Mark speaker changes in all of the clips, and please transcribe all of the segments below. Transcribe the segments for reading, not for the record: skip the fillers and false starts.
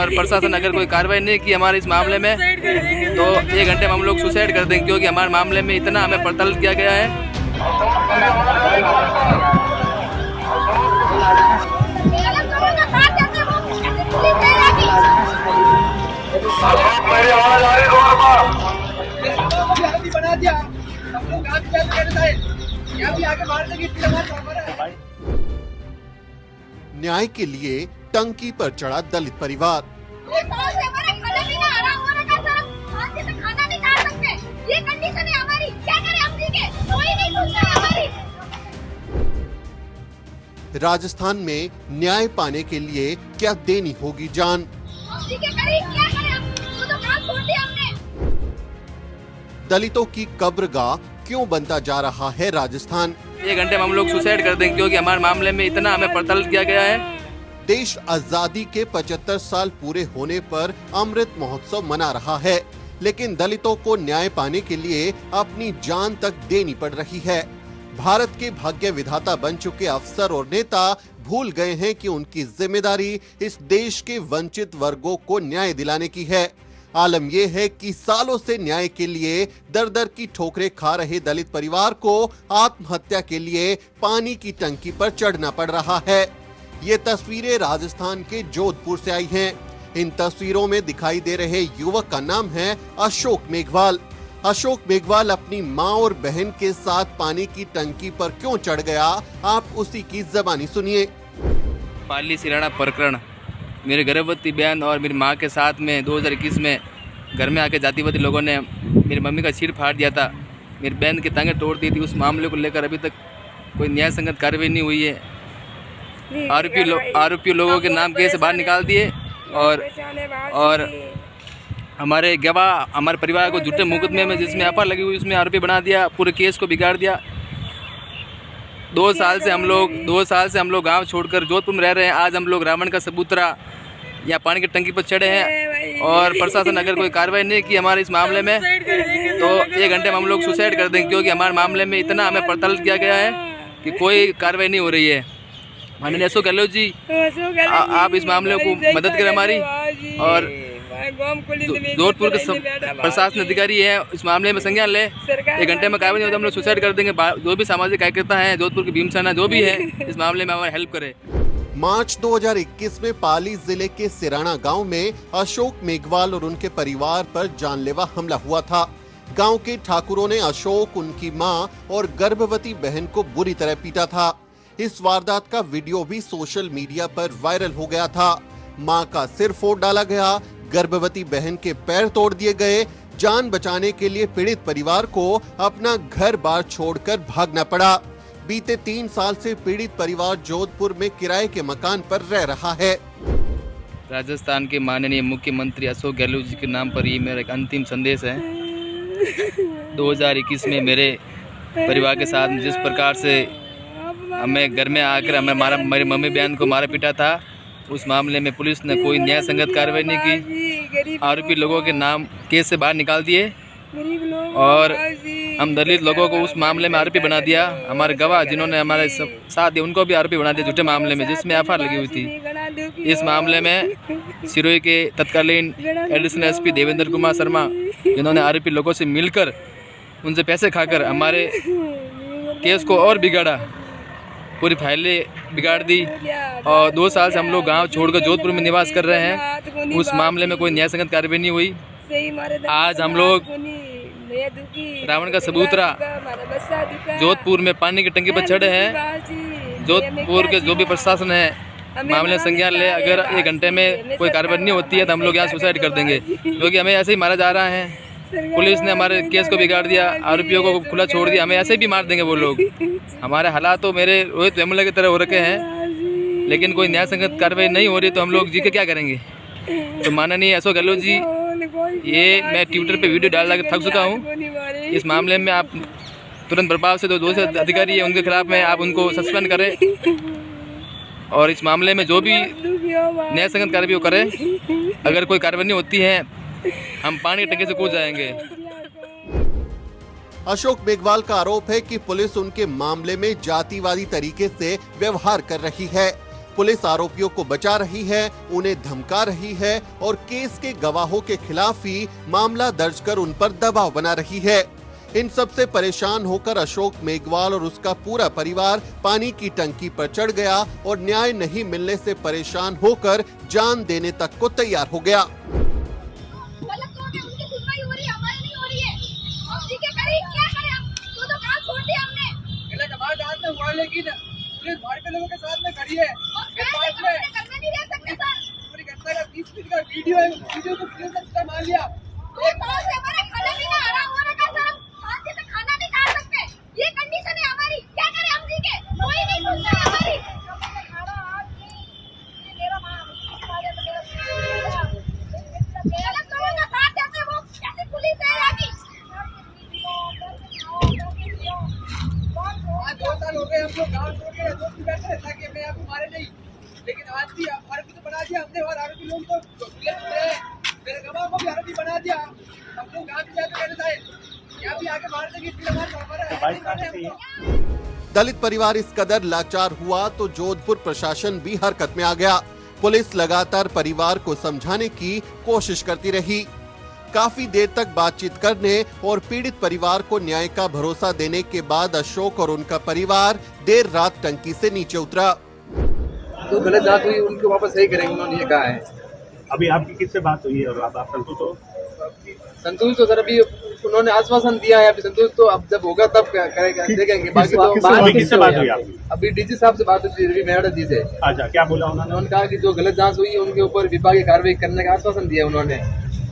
Speaker 1: और प्रशासन अगर कोई कार्रवाई नहीं की हमारे इस मामले में तो 1 घंटे में हम लोग सुसाइड कर देंगे, क्योंकि हमारे मामले में इतना हमें प्रताड़ित किया गया है।
Speaker 2: न्याय के लिए टंकी पर चढ़ा दलित परिवार। राजस्थान में न्याय पाने के लिए क्या देनी होगी जान। दलितों की कब्रगाह क्यों बनता जा रहा है राजस्थान।
Speaker 1: 1 घंटे में हम लोग सुसाइड कर देंगे, क्योंकि हमारे मामले में इतना हमें प्रताड़ित किया गया है।
Speaker 2: देश आजादी के 75 साल पूरे होने पर अमृत महोत्सव मना रहा है, लेकिन दलितों को न्याय पाने के लिए अपनी जान तक देनी पड़ रही है। भारत के भाग्य विधाता बन चुके अफसर और नेता भूल गए हैं कि उनकी जिम्मेदारी इस देश के वंचित वर्गों को न्याय दिलाने की है। आलम यह है कि सालों से न्याय के लिए दर दर की ठोकरें खा रहे दलित परिवार को आत्महत्या के लिए पानी की टंकी पर चढ़ना पड़ रहा है। ये तस्वीरें राजस्थान के जोधपुर से आई हैं। इन तस्वीरों में दिखाई दे रहे युवक का नाम है अशोक मेघवाल। अशोक मेघवाल अपनी मां और बहन के साथ पानी की टंकी पर क्यों चढ़ गया, आप उसी की ज़बानी सुनिए।
Speaker 1: पाली सिराना प्रकरण, मेरे गर्भवती बहन और मेरी मां के साथ में 2021 में घर में आके जातिवादी लोगों ने मेरी मम्मी का सिर फाड़ दिया था, मेरी बहन की टांगें तोड़ दी थी। उस मामले को लेकर अभी तक कोई न्याय संगत कार्रवाई नहीं हुई है। आरोपी लोगों के नाम केस से बाहर निकाल दिए और हमारे गवाह हमारे परिवार को झूठे मुकदमे में जिसमें एफआईआर लगी हुई उसमें आरोपी बना दिया, पूरे केस को बिगाड़ दिया। 2 साल से हम लोग गांव छोड़कर जोधपुर में रह रहे हैं। आज हम लोग रावण का सबूतरा या पानी की टंकी पर चढ़े हैं और प्रशासन अगर कोई कार्रवाई नहीं की हमारे इस मामले में तो 1 घंटे में हम लोग सुसाइड कर देंगे, क्योंकि हमारे मामले में इतना हमें प्रताड़ित किया गया है कि कोई कार्रवाई नहीं हो रही है। माननीय अशोक गहलोत जी, आप इस मामले को मदद करें हमारी, और जोधपुर के प्रशासन अधिकारी है इस मामले में संज्ञान ले। 1 घंटे में कार्रवाई नहीं होती हम लोग सुसाइड कर देंगे। जो भी सामाजिक कार्यकर्ता हैं जोधपुर की भीमसेना जो भी है इस मामले में हमारी हेल्प करे।
Speaker 2: मार्च 2021 में पाली जिले के सिराना गांव में अशोक मेघवाल और उनके परिवार पर जानलेवा हमला हुआ था। गांव के ठाकुरों ने अशोक, उनकी मां और गर्भवती बहन को बुरी तरह पीटा था। इस वारदात का वीडियो भी सोशल मीडिया पर वायरल हो गया था। मां का सिर फोड़ डाला गया, गर्भवती बहन के पैर तोड़ दिए गए। जान बचाने के लिए पीड़ित परिवार को अपना घर बार छोड़कर भागना पड़ा। बीते 3 साल से पीड़ित परिवार जोधपुर में किराए के मकान पर रह रहा है।
Speaker 1: राजस्थान के माननीय मुख्यमंत्री अशोक गहलोत जी के नाम पर ये मेरा एक अंतिम संदेश है। 2021 में मेरे परिवार के साथ जिस प्रकार से हमें घर में आकर मेरी मम्मी बहन को मारा पीटा था, उस मामले में पुलिस ने कोई न्याय संगत कार्रवाई नहीं की। आरोपी लोगों के नाम केस से बाहर निकाल दिए और हम दलित लोगों को उस मामले में आरोपी बना दिया। हमारे गवाह जिन्होंने हमारे साथ दिए उनको भी आरोपी बना दिया झूठे मामले में जिसमें एफआईआर लगी हुई थी। इस मामले में सिरोही के तत्कालीन एडिशनल एसपी देवेंद्र कुमार शर्मा, जिन्होंने आरोपी लोगों से मिलकर उनसे पैसे खाकर हमारे केस को और बिगाड़ा, पूरी फाइलें बिगाड़ दी और 2 साल से हम लोग गांव छोड़कर जोधपुर में निवास कर रहे हैं। उस मामले में कोई न्याय संगत कार्रवाई नहीं हुई। आज हम लोग रावण का सबूतरा जोधपुर में पानी की टंकी पर चढ़े हैं। जोधपुर के जो भी प्रशासन है मामले संज्ञान ले। अगर 1 घंटे में कोई कार्रवाई नहीं होती है तो हम लोग यहाँ सुसाइड कर देंगे, क्योंकि हमें ऐसे ही मारा जा रहा है। पुलिस ने हमारे केस को बिगाड़ दिया, आरोपियों को खुला छोड़ दिया, हमें ऐसे भी मार देंगे वो लोग। हमारे हालात तो मेरे रोहित वेमुला की तरह हो रखे हैं, लेकिन कोई न्याय संगत कार्रवाई नहीं हो रही तो हम लोग जी के क्या करेंगे। तो माननीय अशोक गहलोत जी, ये मैं ट्विटर पे वीडियो डाल के थक चुका हूँ। इस मामले में आप तुरंत प्रभाव से जो अधिकारी है उनके खिलाफ में आप उनको सस्पेंड करें और इस मामले में जो भी न्याय संगत कार्रवाई करें। अगर कोई कार्रवाई नहीं होती है हम पानी की टंकी से कूद जाएंगे।
Speaker 2: अशोक मेघवाल का आरोप है कि पुलिस उनके मामले में जातिवादी तरीके से व्यवहार कर रही है। पुलिस आरोपियों को बचा रही है, उन्हें धमका रही है और केस के गवाहों के खिलाफ ही मामला दर्ज कर उन पर दबाव बना रही है। इन सब से परेशान होकर अशोक मेघवाल और उसका पूरा परिवार पानी की टंकी पर चढ़ गया और न्याय नहीं मिलने से परेशान होकर जान देने तक को तैयार हो गया।
Speaker 3: लेकिन पुलिस भारतीय लोगों के साथ में खड़ी है। पूरी घटना का 30 मिनट का वीडियो है, वीडियो को पुलिस ने मान लिया।
Speaker 4: ये कंडीशन है हमारी, क्या करें हम जी के? कोई नहीं सुनता हमारी। गलत लोगों का साथ देते वो कैसे पुलिस है यानी?
Speaker 3: आज 2 साल हो गए हम लोग गाँव छोड़ के दोस्त बैठे हैं ताकि मैं आपको मारे नहीं, लेकिन आज भी आरोपी तो बना दिया हमने और आरोपी लोग को मेरे गवाह को भी आरोपी बना दिया। हम लोग गाँव में जाकर कहते थे क्या भी आगे मार देंगे,
Speaker 2: दलित परिवार इस कदर लाचार हुआ तो जोधपुर प्रशासन भी हरकत में आ गया। पुलिस लगातार परिवार को समझाने की कोशिश करती रही। काफी देर तक बातचीत करने और पीड़ित परिवार को न्याय का भरोसा देने के बाद अशोक और उनका परिवार देर रात टंकी से नीचे उतरा।
Speaker 3: तो गलत जात हुई उनको वापस सही करेंगे, उन्होंने ये कहा है।
Speaker 5: अभी आपकी किससे बात हुई है और आप संतुष्ट हो?
Speaker 3: संतोष तो सर अभी उन्होंने आश्वासन दिया है, अभी संतोष तो अब जब होगा तब करेंगे, देखेंगे। बाकी तो
Speaker 5: किससे बात हुई आपकी?
Speaker 3: अभी डीजी साहब से बात हुई, रवि मेहरा जी से।
Speaker 5: अच्छा, क्या बोला उन्होंने?
Speaker 3: उन्होंने कहा कि जो गलत जांच हुई है उनके ऊपर विभागीय कार्रवाई करने का आश्वासन दिया उन्होंने।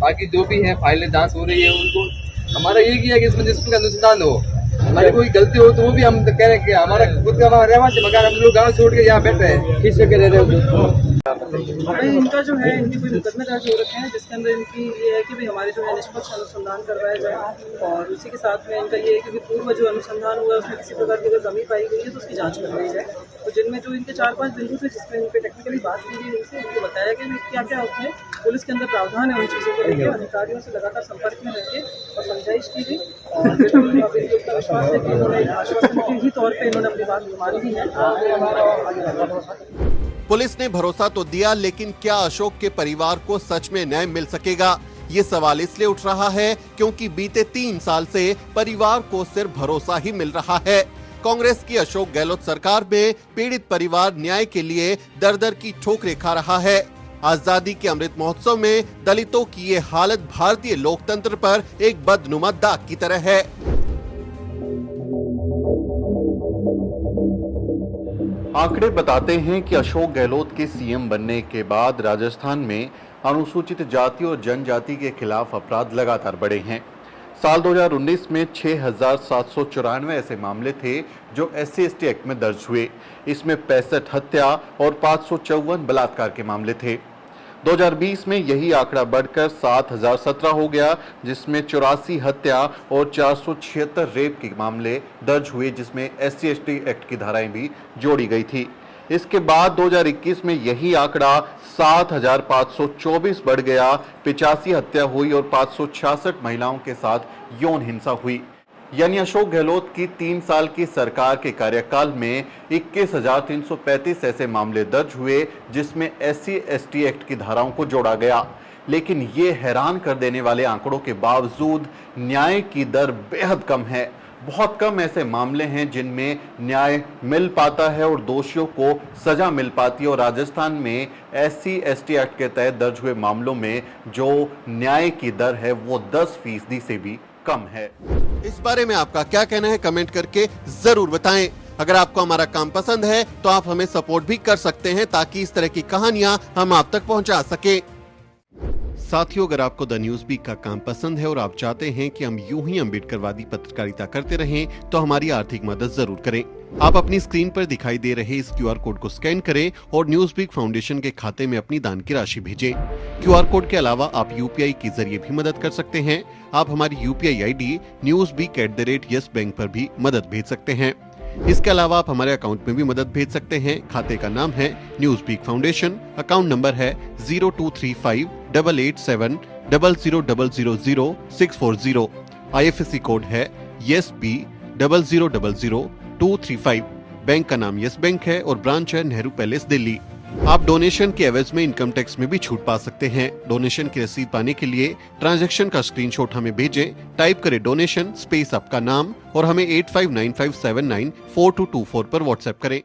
Speaker 3: बाकी जो भी है फाइलें जांच हो रही है, उनको हमारा ये किया कि इसमें जिसका अनुसंधान हो, हमारी कोई गलती हो तो वो भी हम कह रहे हैं कि हमारा खुद का हमारा रहवासी मकान हम लोग गाँव छोड़ के यहाँ बैठे हैं, किससे कह रहे हो?
Speaker 6: इनका जो है इनकी कोई मुकदमे दर्ज हो रखे हैं जिसके अंदर इनकी ये है कि भाई हमारे जो है निष्पक्ष अनुसंधान करवाया जाए और उसी के साथ में इनका ये है कि पूर्व जो अनुसंधान हुआ है उसमें किसी प्रकार की अगर कमी पाई गई है तो उसकी जांच करवाई जाए। तो जिनमें जो इनके 4-5 बिंदु थे जिसमें इनके टेक्निकली बात की गई उनसे उनको बताया गया क्या क्या उसमें पुलिस के अंदर प्रावधान है उन चीज़ों को लेकर अधिकारियों से लगातार संपर्क में रहकर और समझाइश की गई और इनके ऊपर विश्वास है कि इन्होंने आश्वासन के ही तौर पर इन्होंने अपनी बात मान ली है।
Speaker 2: पुलिस ने भरोसा तो दिया, लेकिन क्या अशोक के परिवार को सच में न्याय मिल सकेगा? ये सवाल इसलिए उठ रहा है क्योंकि बीते 3 साल से परिवार को सिर्फ भरोसा ही मिल रहा है। कांग्रेस की अशोक गहलोत सरकार में पीड़ित परिवार न्याय के लिए दर-दर की ठोकरें खा रहा है। आजादी के अमृत महोत्सव में दलितों की ये हालत भारतीय लोकतंत्र पर एक बदनुमा दाग की तरह है। आंकड़े बताते हैं कि अशोक गहलोत के सीएम बनने के बाद राजस्थान में अनुसूचित जाति और जनजाति के खिलाफ अपराध लगातार बढ़े हैं। साल 2019 में 6,794 ऐसे मामले थे जो SC/ST एक्ट में दर्ज हुए। इसमें 65 हत्या और 554 बलात्कार के मामले थे। 2020 में यही आंकड़ा बढ़कर 7,017 हो गया, जिसमें 84 हत्या और 476 रेप के मामले दर्ज हुए, जिसमें SC/ST एक्ट की धाराएं भी जोड़ी गई थी। इसके बाद 2021 में यही आंकड़ा 7,524 बढ़ गया, 85 हत्या हुई और 566 महिलाओं के साथ यौन हिंसा हुई। यानी अशोक गहलोत की 3 साल की सरकार के कार्यकाल में 21,335 ऐसे मामले दर्ज हुए, जिसमें SC/ST एक्ट की धाराओं को जोड़ा गया। लेकिन ये हैरान कर देने वाले आंकड़ों के बावजूद न्याय की दर बेहद कम है। बहुत कम ऐसे मामले हैं जिनमें न्याय मिल पाता है और दोषियों को सजा मिल पाती है। और राजस्थान में SC/ST एक्ट के तहत दर्ज हुए मामलों में जो न्याय की दर है वो 10% से भी कम है। इस बारे में आपका क्या कहना है, कमेंट करके जरूर बताएं। अगर आपको हमारा काम पसंद है तो आप हमें सपोर्ट भी कर सकते हैं ताकि इस तरह की कहानियां हम आप तक पहुंचा सके। साथियों, अगर आपको द न्यूज वीक का काम पसंद है और आप चाहते हैं कि हम यूं ही अम्बेडकरवादी पत्रकारिता करते रहें तो हमारी आर्थिक मदद जरूर करें। आप अपनी स्क्रीन पर दिखाई दे रहे इस QR कोड को स्कैन करें और न्यूज वीक फाउंडेशन के खाते में अपनी दान की राशि भेजें। QR कोड के अलावा आप UPI के जरिए भी मदद कर सकते हैं। आप हमारी UPI ID newsweek@yes bank पर भी मदद भेज सकते हैं। इसके अलावा आप हमारे अकाउंट में भी मदद भेज सकते हैं। खाते का नाम है news week foundation, account number है 02358800000640। IFSC कोड है YesB000235। बैंक का नाम यस बैंक है और ब्रांच है नेहरू पैलेस, दिल्ली। आप डोनेशन के एवज में इनकम टैक्स में भी छूट पा सकते हैं। डोनेशन की रसीद पाने के लिए ट्रांजैक्शन का स्क्रीनशॉट हमें भेजें। टाइप करें डोनेशन स्पेस आपका नाम और हमें 8595794224 पर व्हाट्सएप करें।